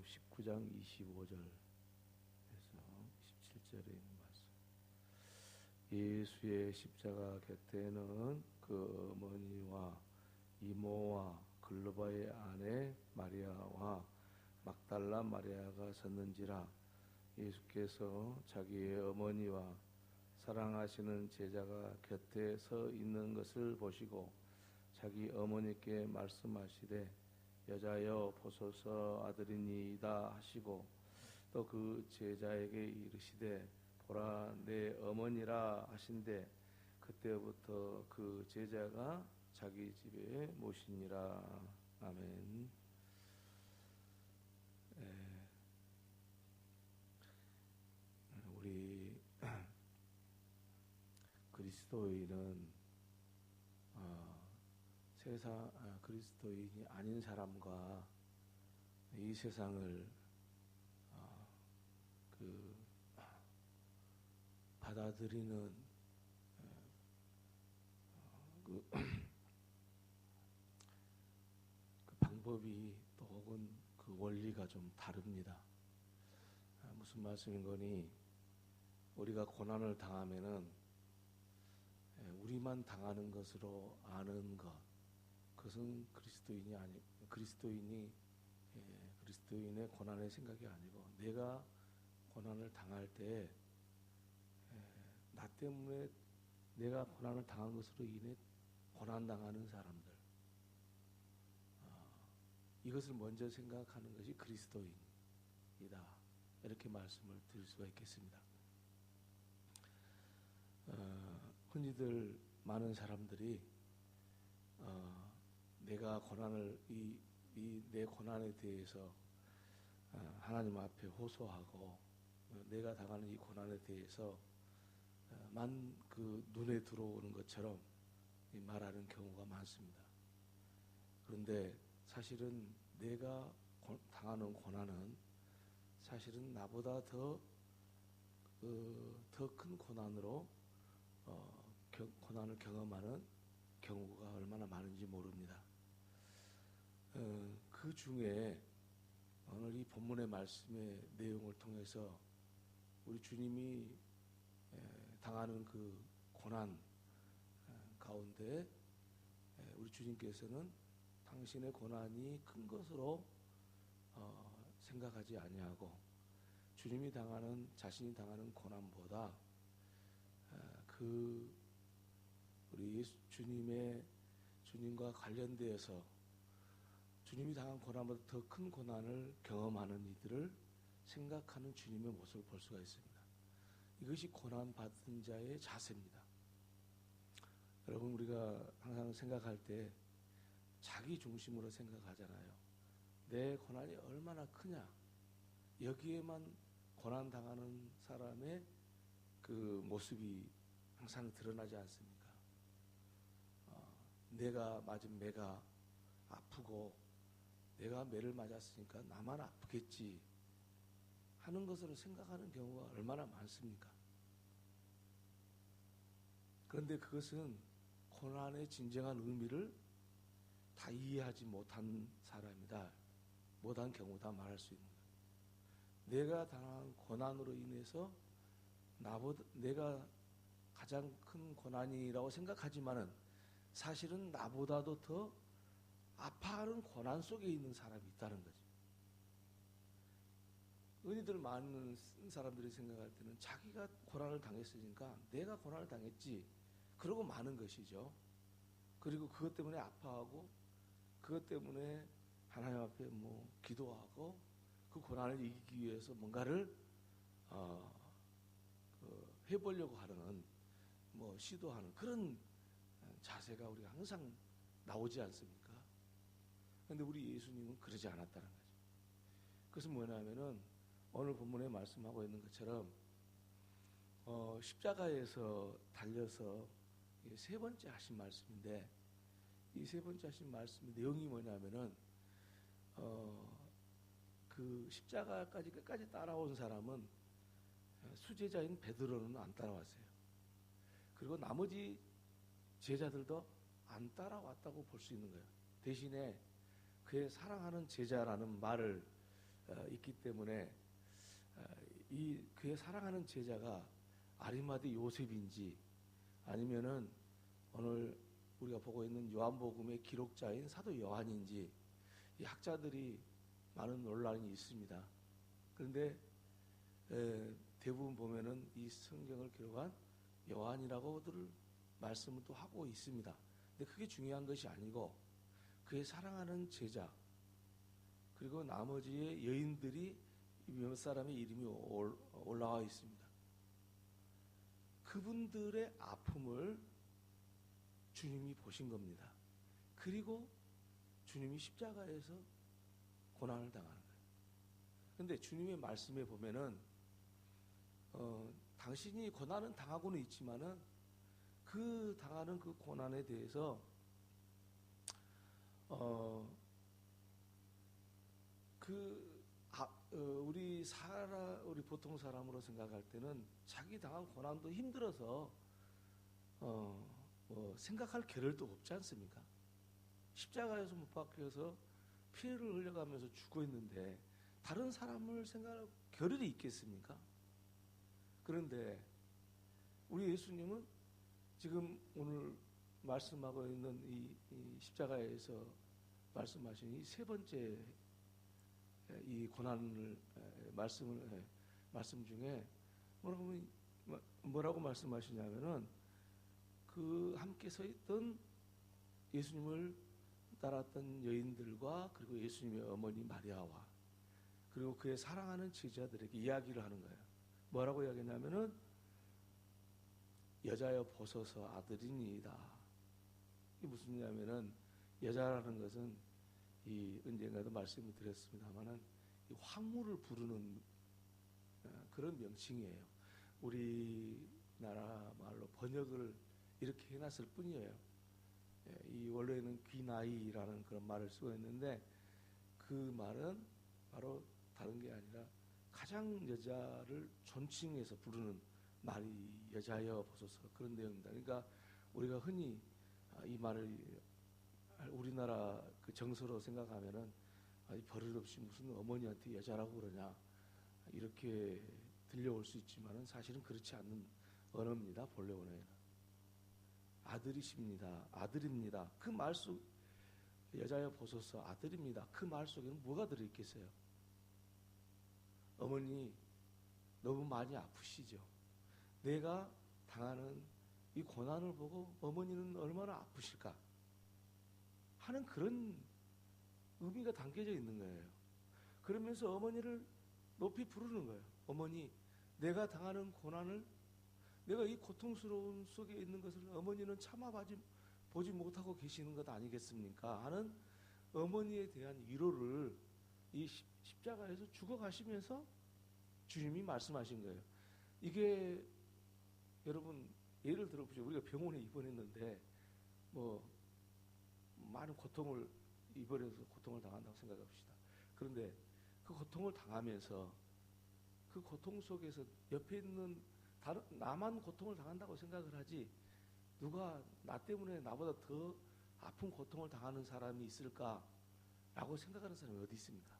19장 25절에서 17절에 있는 말씀. 예수의 십자가 곁에는 그 어머니와 이모와 글로바의 아내 마리아와 막달라 마리아가 섰는지라. 예수께서 자기의 어머니와 사랑하시는 제자가 곁에 서 있는 것을 보시고 자기 어머니께 말씀하시되 여자여 보소서 아들이니이다 하시고 또 그 제자에게 이르시되 보라 내 어머니라 하신대 그때부터 그 제자가 자기 집에 모시니라. 아멘. 우리 그리스도인은 그리스도인이 아닌 사람과 이 세상을 받아들이는 그 방법이 또 혹은 그 원리가 좀 다릅니다. 무슨 말씀인 거니? 우리가 고난을 당하면은 우리만 당하는 것으로 아는 것, 그것은 그리스도인의 고난의 생각이 아니고, 내가 고난을 당할 때 나 때문에 내가 고난을 당한 것으로 인해 고난당하는 사람들, 이것을 먼저 생각하는 것이 그리스도인이다, 이렇게 말씀을 드릴 수가 있겠습니다. 흔히들 많은 사람들이 내가 고난을 내 고난에 대해서 하나님 앞에 호소하고 내가 당하는 이 고난에 대해서 그 눈에 들어오는 것처럼 말하는 경우가 많습니다. 그런데 사실은 내가 당하는 고난은 사실은 나보다 더 큰 고난으로 고난을 경험하는 경우가 얼마나 많은지 모릅니다. 그 중에 오늘 이 본문의 말씀의 내용을 통해서 우리 주님이 당하는 그 고난 가운데 우리 주님께서는 당신의 고난이 큰 것으로 생각하지 아니하고 자신이 당하는 고난보다 우리 주님과 관련되어서 주님이 당한 고난보다 더 큰 고난을 경험하는 이들을 생각하는 주님의 모습을 볼 수가 있습니다. 이것이 고난받은 자의 자세입니다. 여러분, 우리가 항상 생각할 때 자기 중심으로 생각하잖아요. 내 고난이 얼마나 크냐, 여기에만 고난당하는 사람의 그 모습이 항상 드러나지 않습니까? 내가 맞은 매가 아프고 내가 매를 맞았으니까 나만 아프겠지 하는 것으로 생각하는 경우가 얼마나 많습니까? 그런데 그것은 고난의 진정한 의미를 다 이해하지 못한 사람이다, 못한 경우다 말할 수 있는 거예요. 내가 당한 고난으로 인해서 내가 가장 큰 고난이라고 생각하지만은 사실은 나보다도 더 아파하는 고난 속에 있는 사람이 있다는 거죠. 은희들 많은 사람들이 생각할 때는 자기가 고난을 당했으니까 내가 고난을 당했지 그러고 마는 것이죠. 그리고 그것 때문에 아파하고 그것 때문에 하나님 앞에 기도하고 그 고난을 이기기 위해서 뭔가를 해보려고 하는 시도하는 그런 자세가 우리가 항상 나오지 않습니까? 그런데 우리 예수님은 그러지 않았다는 거죠. 그것은 뭐냐면은 오늘 본문에 말씀하고 있는 것처럼 십자가에서 달려서 세 번째 하신 말씀인데, 이 세 번째 하신 말씀의 내용이 뭐냐면은 그 십자가까지 끝까지 따라온 사람은 수제자인 베드로는 안 따라왔어요. 그리고 나머지 제자들도 안 따라왔다고 볼 수 있는 거예요. 대신에 그의 사랑하는 제자라는 말을 있기 때문에 이 그의 사랑하는 제자가 아리마대 요셉인지 아니면은 오늘 우리가 보고 있는 요한복음의 기록자인 사도 요한인지 이 학자들이 많은 논란이 있습니다. 그런데 대부분 보면은 이 성경을 기록한 요한이라고들 말씀을 또 하고 있습니다. 근데 그게 중요한 것이 아니고 그의 사랑하는 제자 그리고 나머지의 여인들이 몇 사람의 이름이 올라와 있습니다. 그분들의 아픔을 주님이 보신 겁니다. 그리고 주님이 십자가에서 고난을 당하는 거예요. 그런데 주님의 말씀에 보면은 당신이 고난은 당하고는 있지만은 그 당하는 그 고난에 대해서 우리 보통 사람으로 생각할 때는 자기 당한 고난도 힘들어서 생각할 겨를도 없지 않습니까? 십자가에서 못 박혀서 피를 흘려가면서 죽어 있는데 다른 사람을 생각할 겨를이 있겠습니까? 그런데 우리 예수님은 지금 오늘 말씀하고 있는 이 십자가에서 말씀하신 이 세 번째 이 고난을 말씀 중에 뭐라고 말씀하시냐면은 그 함께 서 있던 예수님을 따랐던 여인들과 그리고 예수님의 어머니 마리아와 그리고 그의 사랑하는 제자들에게 이야기를 하는 거예요. 뭐라고 이야기했냐면은 여자여 보소서 아들이니이다. 이게 무슨 얘기냐면은 여자라는 것은 이 언젠가도 말씀을 드렸습니다만은 이 황무를 부르는 그런 명칭이에요. 우리나라 말로 번역을 이렇게 해놨을 뿐이에요. 이 원래는 귀나이라는 그런 말을 쓰고 있는데 그 말은 바로 다른 게 아니라 가장 여자를 존칭해서 부르는 말이 여자여 보소서 그런 내용입니다. 그러니까 우리가 흔히 이 말을 우리나라 그 정서로 생각하면은 버릇없이 무슨 어머니한테 여자라고 그러냐 이렇게 들려올 수 있지만은 사실은 그렇지 않는 언어입니다. 본래 언어에는 아들이십니다. 아들입니다. 그 말 속 여자여 보소서 아들입니다. 그 말 속에는 뭐가 들어있겠어요? 어머니 너무 많이 아프시죠? 내가 당하는 이 고난을 보고 어머니는 얼마나 아프실까 하는 그런 의미가 담겨져 있는 거예요. 그러면서 어머니를 높이 부르는 거예요. 어머니, 내가 당하는 고난을 내가 이 고통스러운 속에 있는 것을 어머니는 보지 못하고 계시는 것 아니겠습니까? 하는 어머니에 대한 위로를 이 십자가에서 죽어가시면서 주님이 말씀하신 거예요. 이게 여러분 예를 들어보죠. 우리가 병원에 입원했는데 많은 고통을 입원해서 고통을 당한다고 생각합시다. 그런데 그 고통을 당하면서 그 고통 속에서 옆에 있는 나만 고통을 당한다고 생각을 하지 누가 나 때문에 나보다 더 아픈 고통을 당하는 사람이 있을까라고 생각하는 사람이 어디 있습니까?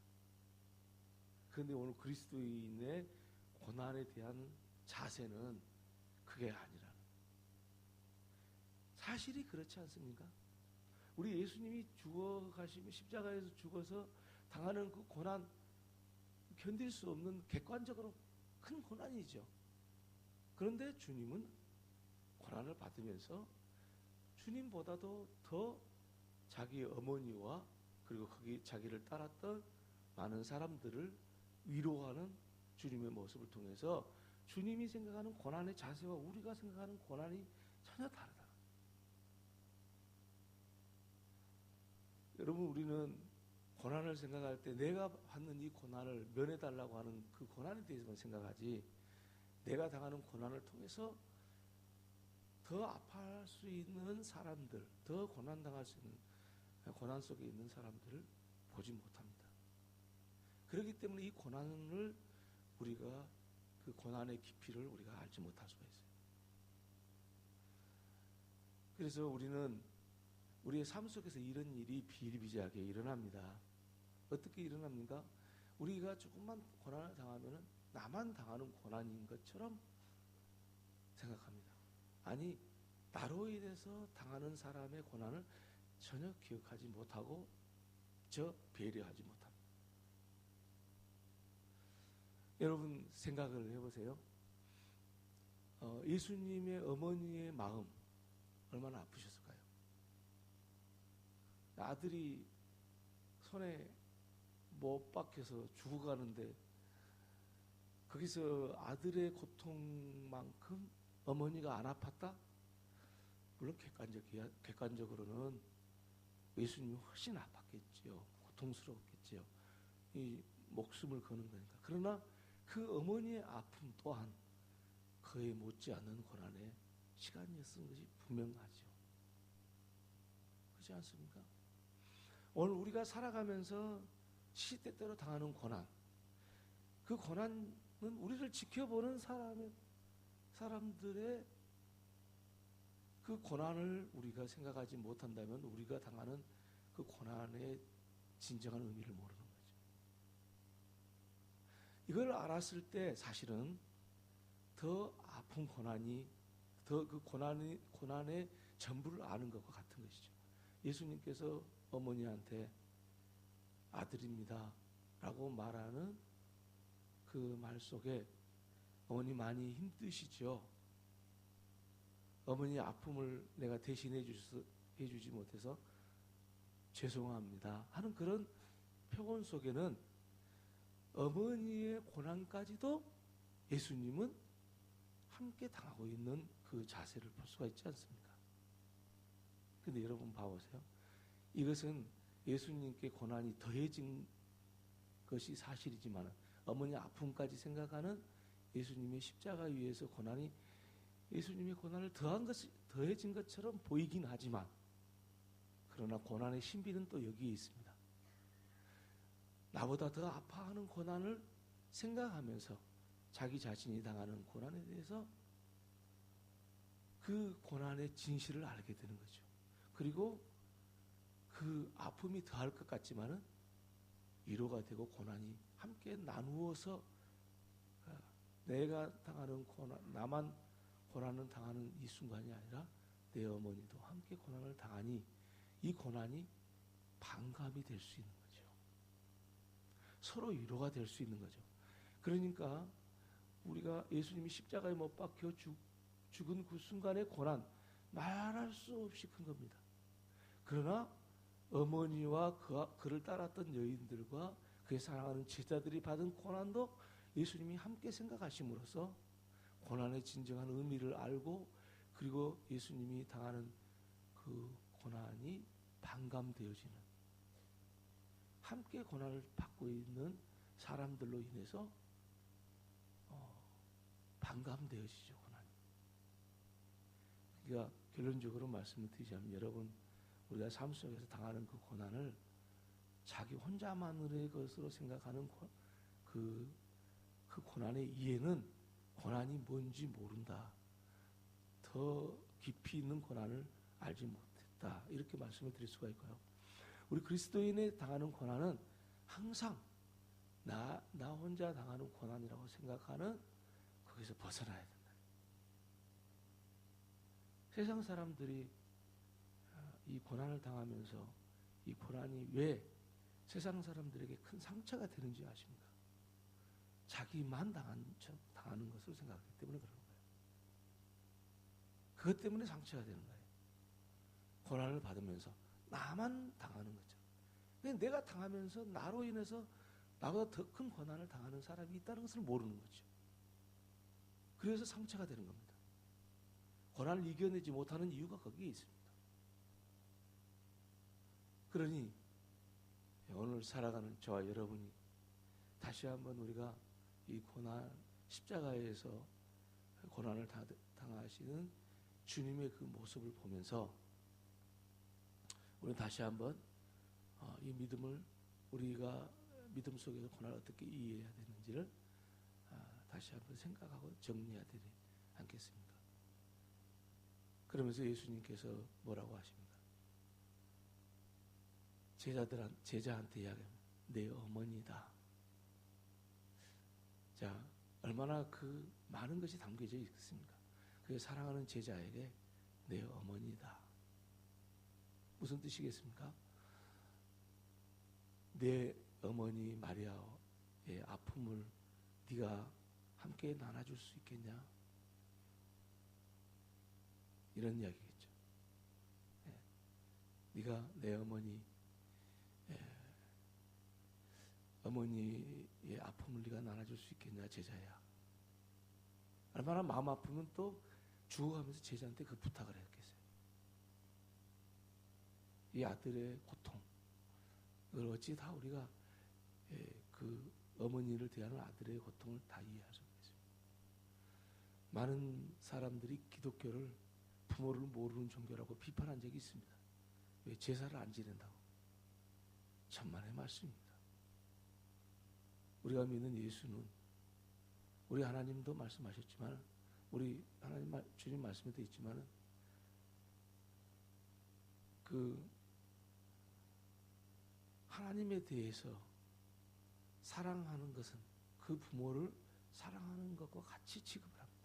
그런데 오늘 그리스도인의 고난에 대한 자세는 그게 아니라는 사실이 그렇지 않습니까? 우리 예수님이 죽어가시며 십자가에서 죽어서 당하는 그 고난 견딜 수 없는 객관적으로 큰 고난이죠. 그런데 주님은 고난을 받으면서 주님보다도 더 자기 어머니와 그리고 거기 자기를 따랐던 많은 사람들을 위로하는 주님의 모습을 통해서 주님이 생각하는 고난의 자세와 우리가 생각하는 고난이 전혀 다르다. 여러분 우리는 고난을 생각할 때 내가 받는 이 고난을 면해달라고 하는 그 고난에 대해서만 생각하지 내가 당하는 고난을 통해서 더 아파할 수 있는 사람들, 더 고난당할 수 있는 고난 속에 있는 사람들을 보지 못합니다. 그렇기 때문에 이 고난을 우리가 그 고난의 깊이를 우리가 알지 못할 수가 있어요. 그래서 우리는 우리의 삶 속에서 이런 일이 비일비재하게 일어납니다. 어떻게 일어납니까? 우리가 조금만 고난을 당하면은 나만 당하는 고난인 것처럼 생각합니다. 아니, 나로 인해서 당하는 사람의 고난을 전혀 기억하지 못하고 배려하지 못합니다. 여러분 생각을 해보세요. 예수님의 어머니의 마음 얼마나 아프셨을까요? 아들이 손에 못 박혀서 죽어가는데 거기서 아들의 고통만큼 어머니가 안 아팠다? 물론 객관적으로는 예수님이 훨씬 아팠겠지요. 고통스러웠겠지요. 이 목숨을 거는 거니까. 그러나 그 어머니의 아픔 또한 그에 못지않은 고난의 시간이었던 것이 분명하죠. 그렇지 않습니까? 오늘 우리가 살아가면서 시대때로 당하는 고난, 그 고난은 우리를 지켜보는 사람들의 그 고난을 우리가 생각하지 못한다면 우리가 당하는 그 고난의 진정한 의미를 모르는 거죠. 이걸 알았을 때 사실은 더 아픈 고난이, 더 그 고난의 전부를 아는 것과 같은 것이죠. 예수님께서 어머니한테 아들입니다 라고 말하는 그 말 속에 어머니 많이 힘드시죠. 어머니의 아픔을 내가 대신해 주지 못해서 죄송합니다 하는 그런 표현 속에는 어머니의 고난까지도 예수님은 함께 당하고 있는 그 자세를 볼 수가 있지 않습니까? 근데 여러분 봐보세요. 이것은 예수님께 고난이 더해진 것이 사실이지만 어머니 아픔까지 생각하는 예수님의 십자가 위에서 고난이 예수님의 고난을 더해진 것처럼 보이긴 하지만 그러나 고난의 신비는 또 여기에 있습니다. 나보다 더 아파하는 고난을 생각하면서 자기 자신이 당하는 고난에 대해서 그 고난의 진실을 알게 되는 거죠. 그리고 그 아픔이 더할 것 같지만은 위로가 되고 고난이 함께 나누어서 내가 당하는 고난, 나만 고난을 당하는 이 순간이 아니라 내 어머니도 함께 고난을 당하니 이 고난이 반감이 될 수 있는 거죠. 서로 위로가 될 수 있는 거죠. 그러니까 우리가 예수님이 십자가에 못 박혀 죽은 그 순간의 고난 말할 수 없이 큰 겁니다. 그러나 어머니와 그를 따랐던 여인들과 그의 사랑하는 제자들이 받은 고난도 예수님이 함께 생각하심으로써 고난의 진정한 의미를 알고 그리고 예수님이 당하는 그 고난이 반감되어지는 함께 고난을 받고 있는 사람들로 인해서 반감되어지죠. 고난이. 그러니까 결론적으로 말씀을 드리자면 여러분 우리가 삶 속에서 당하는 그 고난을 자기 혼자만의 것으로 생각하는 그 고난의 이해는 고난이 뭔지 모른다. 더 깊이 있는 고난을 알지 못했다. 이렇게 말씀을 드릴 수가 있고요. 우리 그리스도인이 당하는 고난은 항상 나 혼자 당하는 고난이라고 생각하는 거기서 벗어나야 된다. 세상 사람들이 이 고난을 당하면서 이 고난이 왜 세상 사람들에게 큰 상처가 되는지 아십니까? 자기만 당하는 것을 생각하기 때문에 그러는 거예요. 그것 때문에 상처가 되는 거예요. 고난을 받으면서 나만 당하는 거죠. 내가 당하면서 나로 인해서 나보다 더 큰 고난을 당하는 사람이 있다는 것을 모르는 거죠. 그래서 상처가 되는 겁니다. 고난을 이겨내지 못하는 이유가 거기에 있습니다. 그러니 오늘 살아가는 저와 여러분이 다시 한번 우리가 이 고난, 십자가에서 고난을 당하시는 주님의 그 모습을 보면서 우리는 다시 한번 이 믿음을 우리가 믿음 속에서 고난을 어떻게 이해해야 되는지를 다시 한번 생각하고 정리해야 되지 않겠습니까? 그러면서 예수님께서 뭐라고 하십니까? 제자한테 이야기합니다. 내 어머니다. 자, 얼마나 그 많은 것이 담겨져 있겠습니까? 그 사랑하는 제자에게 내 어머니다. 무슨 뜻이겠습니까? 내 어머니 마리아의 아픔을 네가 함께 나눠줄 수 있겠냐? 이런 이야기겠죠. 네가 내 어머니의 아픔을 네가 나눠줄 수 있겠냐, 제자야. 얼마나 마음 아프면 또 죽어가면서 제자한테 그 부탁을 했겠어요. 이 아들의 고통, 그걸 어찌 다 우리가 그 어머니를 대하는 아들의 고통을 다 이해할 수 있겠습니다. 많은 사람들이 기독교를 부모를 모르는 종교라고 비판한 적이 있습니다. 왜 제사를 안 지낸다고? 천만의 말씀입니다. 우리가 믿는 예수는 우리 하나님도 말씀하셨지만 우리 하나님 주님 말씀에도 있지만 그 하나님에 대해서 사랑하는 것은 그 부모를 사랑하는 것과 같이 취급을 합니다.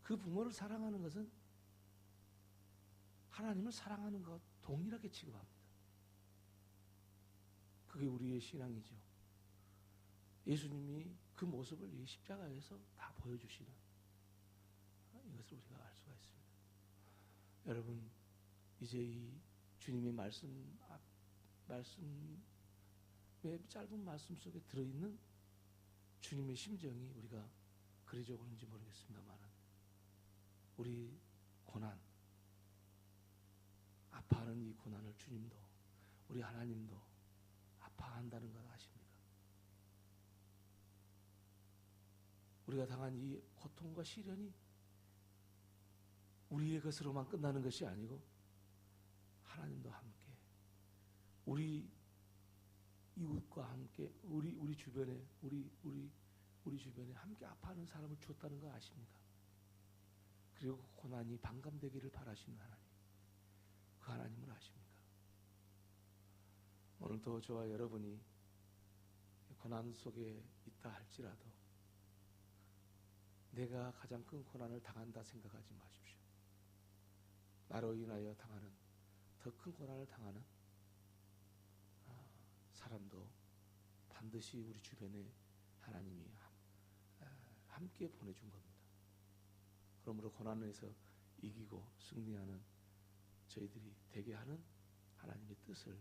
그 부모를 사랑하는 것은 하나님을 사랑하는 것 동일하게 취급합니다. 그게 우리의 신앙이죠. 예수님이 그 모습을 이 십자가에서 다 보여주시는 이것을 우리가 알 수가 있습니다. 여러분, 이제 이 주님의 말씀의 짧은 말씀 속에 들어있는 주님의 심정이 우리가 그리 좋은지 모르겠습니다만 우리 고난, 아파하는 이 고난을 주님도 우리 하나님도 아파한다는 것 아십니까? 우리가 당한 이 고통과 시련이 우리의 것으로만 끝나는 것이 아니고 하나님도 함께 우리 이웃과 함께 우리 주변에 우리 주변에 함께 아파하는 사람을 주었다는 거 아십니까? 그리고 고난이 반감되기를 바라시는 하나님, 그 하나님을 아십니까? 오늘도 저와 여러분이 고난 속에 있다 할지라도 내가 가장 큰 고난을 당한다 생각하지 마십시오. 나로 인하여 당하는 더 큰 고난을 당하는 사람도 반드시 우리 주변에 하나님이 함께 보내준 겁니다. 그러므로 고난에서 이기고 승리하는 저희들이 되게 하는 하나님의 뜻을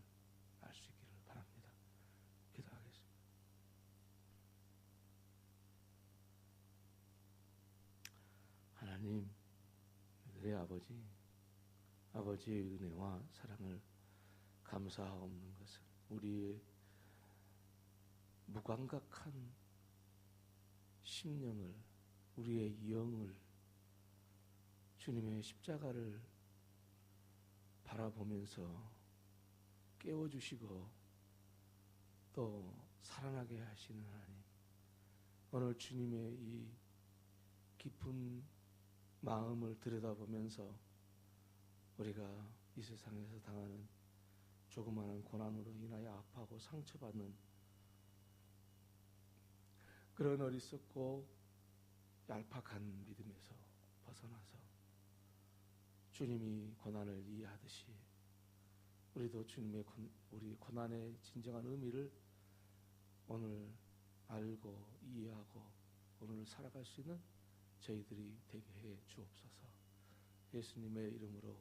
알 수 있기를 바랍니다. 기도하겠습니다. 하나님, 내 아버지의 은혜와 사랑을 감사하옵는 것은 우리의 무감각한 심령을, 우리의 영을 주님의 십자가를 바라보면서 깨워주시고 또 살아나게 하시는 하나님, 오늘 주님의 이 깊은 마음을 들여다보면서 우리가 이 세상에서 당하는 조그마한 고난으로 인하여 아파하고 상처받는 그런 어리석고 얄팍한 믿음에서 벗어나서 주님이 고난을 이해하듯이 우리도 우리 고난의 진정한 의미를 오늘 알고 이해하고 오늘 살아갈 수 있는 저희들이 되게 해 주옵소서. 예수님의 이름으로